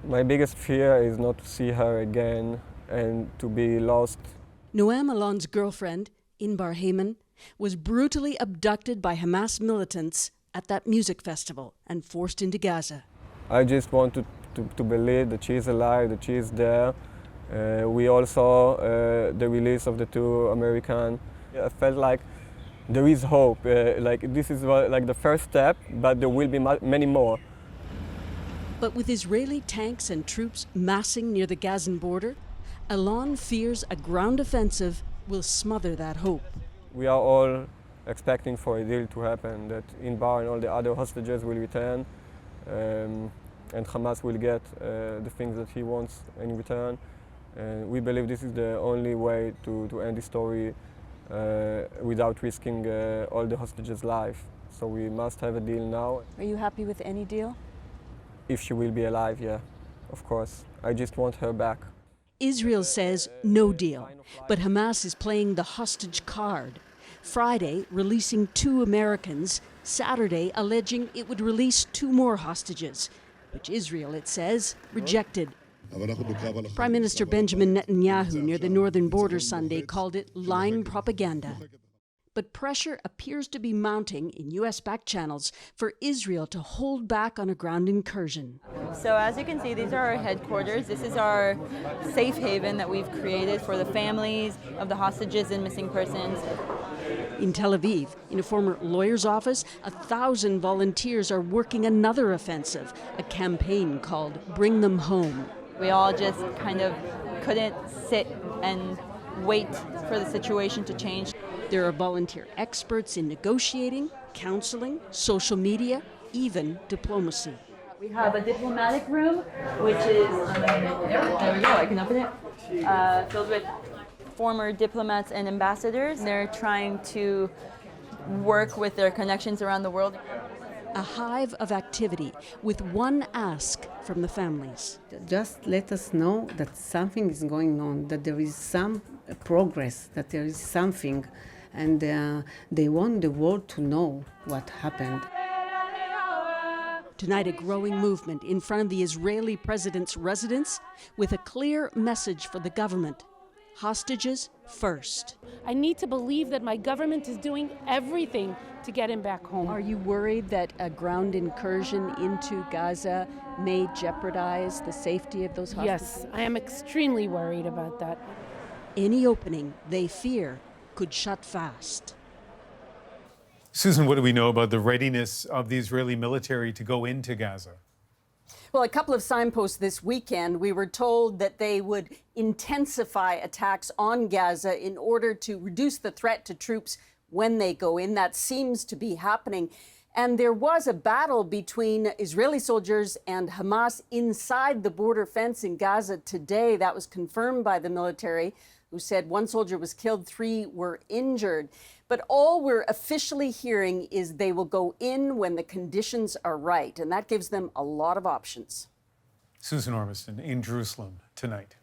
My biggest fear is not to see her again and to be lost. Noam Alon's girlfriend, Inbar Heyman, was brutally abducted by Hamas militants at that music festival and forced into Gaza. I just want to believe that she is alive, that she is there. We all saw the release of the two Americans. I felt like there is hope. Like this is like the first step, but there will be many more. But with Israeli tanks and troops massing near the Gazan border, Alon fears a ground offensive will smother that hope. We are all expecting for a deal to happen, that Inbar and all the other hostages will return, and Hamas will get the things that he wants in return. And we believe this is the only way to end the story without risking all the hostages' life. So we must have a deal now. Are you happy with any deal? If she will be alive, yeah, of course. I just want her back. Israel says no deal, but Hamas is playing the hostage card. Friday, releasing 2 Americans, Saturday, alleging it would release 2 more hostages, which Israel, it says, rejected. Prime Minister Benjamin Netanyahu near the northern border Sunday called it lying propaganda. But pressure appears to be mounting in U.S. back channels for Israel to hold back on a ground incursion. So as you can see, these are our headquarters. This is our safe haven that we've created for the families of the hostages and missing persons. In Tel Aviv, in a former lawyer's office, 1,000 volunteers are working another offensive, a campaign called Bring Them Home. We all just kind of couldn't sit and wait for the situation to change. There are volunteer experts in negotiating, counseling, social media, even diplomacy. We have a diplomatic room, which is, there we go, I can open it, filled with former diplomats and ambassadors. They're trying to work with their connections around the world. A hive of activity with one ask from the families. Just let us know that something is going on, that there is some progress, that there is something, and they want the world to know what happened. Tonight, a growing movement in front of the Israeli president's residence with a clear message for the government. Hostages first. I need to believe that my government is doing everything to get him back home. Are you worried that a ground incursion into Gaza may jeopardize the safety of those hostages? Yes, I am extremely worried about that. Any opening, they fear, could shut fast. Susan, what do we know about the readiness of the Israeli military to go into Gaza? Well, a couple of signposts this weekend. We were told that they would intensify attacks on Gaza in order to reduce the threat to troops when they go in. That seems to be happening. And there was a battle between Israeli soldiers and Hamas inside the border fence in Gaza today. That was confirmed by the military, who said 1 soldier was killed, 3 were injured. But all we're officially hearing is they will go in when the conditions are right, and that gives them a lot of options. Susan Ormiston in Jerusalem tonight.